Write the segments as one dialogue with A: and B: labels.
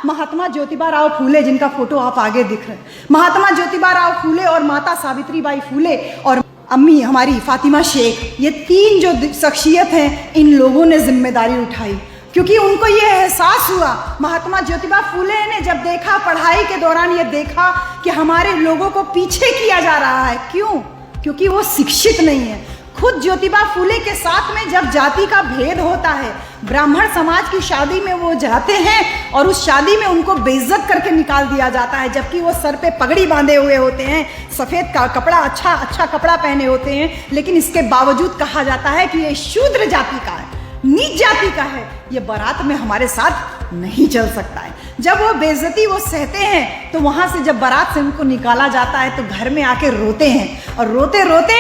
A: महात्मा ज्योतिबा राव फूले, जिनका फोटो आप आगे दिख रहे हैं, महात्मा ज्योतिबा राव फूले और माता सावित्रीबाई फूले और अम्मी हमारी फातिमा शेख, ये तीन जो शख्सियत हैं, इन लोगों ने जिम्मेदारी उठाई, क्योंकि उनको ये एहसास हुआ। महात्मा ज्योतिबा फूले ने जब देखा, पढ़ाई के दौरान ये देखा कि हमारे लोगों को पीछे किया जा रहा है। क्यों? क्योंकि वो शिक्षित नहीं है। खुद ज्योतिबा फूले के साथ में जब जाति का भेद होता है, ब्राह्मण समाज की शादी में वो जाते हैं और उस शादी में उनको बेइज्जत करके निकाल दिया जाता है, जबकि वो सर पे पगड़ी बांधे हुए होते हैं, सफ़ेद का कपड़ा, अच्छा कपड़ा पहने होते हैं, लेकिन इसके बावजूद कहा जाता है कि ये शूद्र जाति का है, नीच जाति का है, ये बारात में हमारे साथ नहीं चल सकता है। जब वो बेइज्जती वो सहते हैं तो वहाँ से जब बारात से उनको निकाला जाता है तो घर में आके रोते हैं, और रोते रोते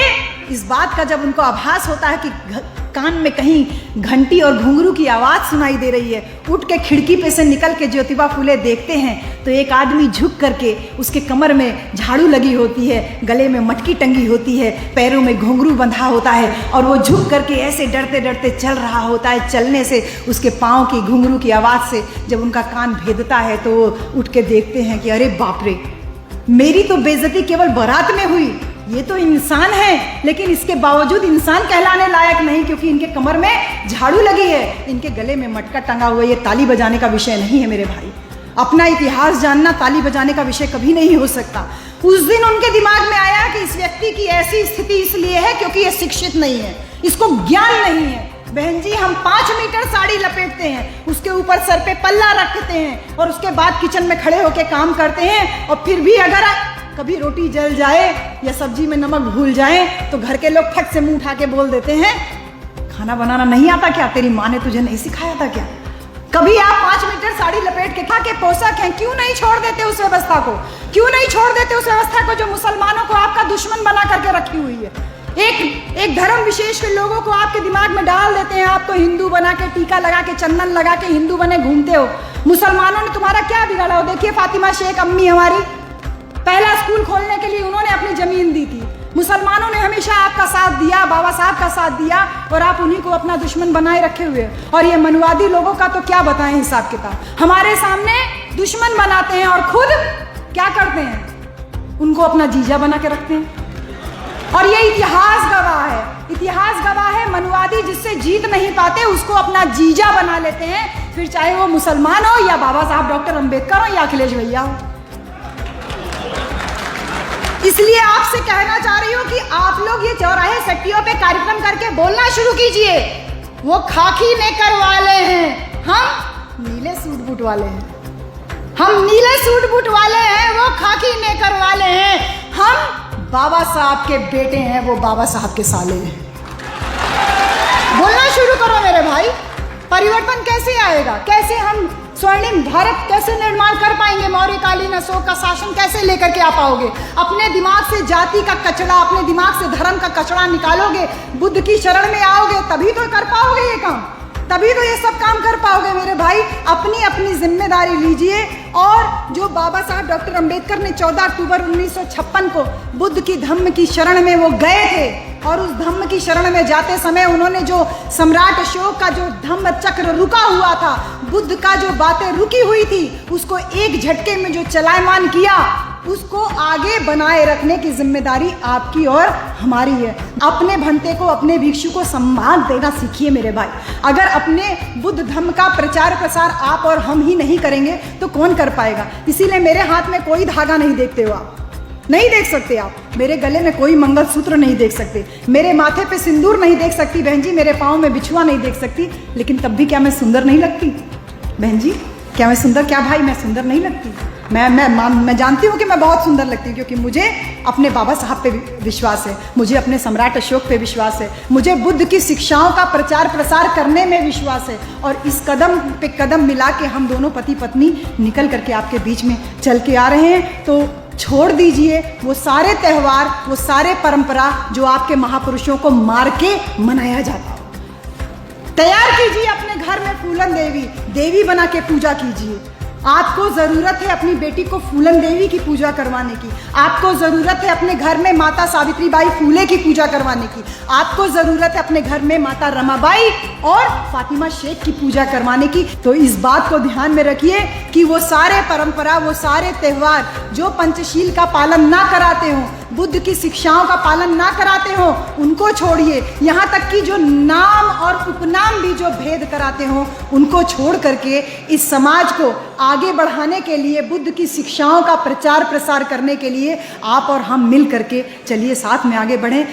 A: इस बात का जब उनको आभास होता है कि कान में कहीं घंटी और घुंघरू की आवाज़ सुनाई दे रही है, उठ के खिड़की पे से निकल के ज्योतिबा फूले देखते हैं तो एक आदमी झुक करके, उसके कमर में झाड़ू लगी होती है, गले में मटकी टंगी होती है, पैरों में घुंघरू बंधा होता है, और वो झुक करके ऐसे डरते डरते चल रहा होता है। चलने से उसके पाँव की घुंघरू की आवाज़ से जब उनका कान भेदता है तो वो उठ के देखते हैं कि अरे बाप रे, मेरी तो बेइज्जती केवल बारात में हुई, ये तो इंसान है, लेकिन इसके बावजूद इंसान कहलाने लायक नहीं, क्योंकि इनके कमर में झाड़ू लगी है, इनके गले में मटका टंगा हुआ है। ये ताली बजाने का विषय नहीं है मेरे भाई। अपना इतिहास जानना ताली बजाने का विषय कभी नहीं हो सकता। उस दिन उनके दिमाग में आया कि इस व्यक्ति की ऐसी स्थिति इसलिए है क्योंकि ये शिक्षित नहीं है, इसको ज्ञान नहीं है। बहन जी, हम 5 मीटर साड़ी लपेटते हैं, उसके ऊपर सर पे पल्ला रखते हैं और उसके बाद किचन में खड़े होकर काम करते हैं, और फिर भी अगर कभी रोटी जल जाए या सब्जी में नमक भूल जाए तो घर के लोग फट से मुंह उठा के बोल देते हैं, खाना बनाना नहीं आता क्या? तेरी माँ ने तुझे नहीं सिखाया था क्या? कभी आप 5 मीटर साड़ी लपेट के खा के पोशाक हैं, क्यों नहीं छोड़ देते उस व्यवस्था को? क्यों नहीं छोड़ देते उस व्यवस्था को जो मुसलमानों को आपका दुश्मन बना करके रखी हुई है? एक धर्म विशेष के लोगों को आपके दिमाग में डाल देते हैं, आपको हिंदू बना के, टीका लगा के, चंदन लगा के हिंदू बने घूमते हो। मुसलमानों ने तुम्हारा क्या बिगाड़ा हो? देखिए फातिमा शेख अम्मी हमारी, पहला स्कूल खोलने के लिए उन्होंने अपनी जमीन दी थी। मुसलमानों ने हमेशा आपका साथ दिया, बाबा साहब का साथ दिया, और आप उन्हीं को अपना दुश्मन बनाए रखे हुए। और ये मनुवादी लोगों का तो क्या बताएं हिसाब किताब, हमारे सामने दुश्मन बनाते हैं और खुद क्या करते हैं? उनको अपना जीजा बना के रखते हैं। और ये इतिहास गवाह है, इतिहास गवाह है, मनुवादी जिससे जीत नहीं पाते उसको अपना जीजा बना लेते हैं, फिर चाहे वो मुसलमान हो या बाबा साहब डॉक्टर अंबेडकर हो या अखिलेश भैया हो। इसलिए आपसे कहना चाह रही हूँ कि आप लोग ये चौराहे सट्टियों पे कार्यक्रम करके बोलना शुरू कीजिए। वो खाकी नेकर वाले हैं, हम नीले सूट बूट वाले हैं। हम नीले सूट बूट वाले हैं, वो खाकी नेकर वाले हैं। हम बाबा साहब के बेटे हैं, वो बाबा साहब के साले हैं। बोलना शुरू करो मेरे भाई। परिवर्तन कैसे आएगा? कैसे हम स्वर्णिम भारत कैसे निर्माण कर पाएंगे? मौर्यकालीन अशोक का शासन कैसे लेकर के आ पाओगे? अपने दिमाग से जाति का कचरा, अपने दिमाग से धर्म का कचरा निकालोगे, बुद्ध की शरण में आओगे, तभी तो कर पाओगे ये काम, तभी तो ये सब काम कर पाओगे मेरे भाई। अपनी अपनी जिम्मेदारी लीजिए। और जो बाबा साहब डॉक्टर अंबेडकर ने 14 अक्टूबर 1956 को बुद्ध की धम्म की शरण में वो गए थे, और उस धम्म की शरण में जाते समय उन्होंने जो सम्राट अशोक का जो धम्म चक्र रुका हुआ था, बुद्ध का जो बातें रुकी हुई थी, उसको एक झटके में जो चलायमान किया, उसको आगे बनाए रखने की जिम्मेदारी आपकी और हमारी है। अपने भंते को, अपने भिक्षु को सम्मान देना सीखिए मेरे भाई। अगर अपने बुद्ध धम्म का प्रचार प्रसार आप और हम ही नहीं करेंगे तो कौन कर पाएगा? इसीलिए मेरे हाथ में कोई धागा नहीं देखते हो आप, नहीं देख सकते आप। मेरे गले में कोई मंगलसूत्र नहीं देख सकते, मेरे माथे पे सिंदूर नहीं देख सकती बहन जी, मेरे पाँव में बिछुआ नहीं देख सकती, लेकिन तब भी क्या मैं सुंदर नहीं लगती बहन जी? क्या मैं सुंदर, क्या भाई मैं सुंदर नहीं लगती? मैं जानती हूँ कि मैं बहुत सुंदर लगती हूँ, क्योंकि मुझे अपने बाबा साहब पे विश्वास है, मुझे अपने सम्राट अशोक पे विश्वास है, मुझे बुद्ध की शिक्षाओं का प्रचार प्रसार करने में विश्वास है। और इस कदम पे कदम मिला के हम दोनों पति पत्नी निकल करके आपके बीच में चल के आ रहे हैं। तो छोड़ दीजिए वो सारे त्यौहार, वो सारे परंपरा जो आपके महापुरुषों को मार के मनाया जाता। तैयार कीजिए अपने घर में फूलन देवी, देवी बना के पूजा कीजिए। आपको ज़रूरत है अपनी बेटी को फूलन देवी की पूजा करवाने की, आपको ज़रूरत है अपने घर में माता सावित्री बाई फूले की पूजा करवाने की, आपको ज़रूरत है अपने घर में माता रमाबाई और फातिमा शेख की पूजा करवाने की। तो इस बात को ध्यान में रखिए कि वो सारे परंपरा, वो सारे त्यौहार जो पंचशील का पालन ना कराते हों, बुद्ध की शिक्षाओं का पालन ना कराते हों, उनको छोड़िए। यहाँ तक कि जो नाम और उपनाम भी जो भेद कराते हों, उनको छोड़ करके इस समाज को आगे बढ़ाने के लिए, बुद्ध की शिक्षाओं का प्रचार प्रसार करने के लिए आप और हम मिल करके चलिए साथ में आगे बढ़ें।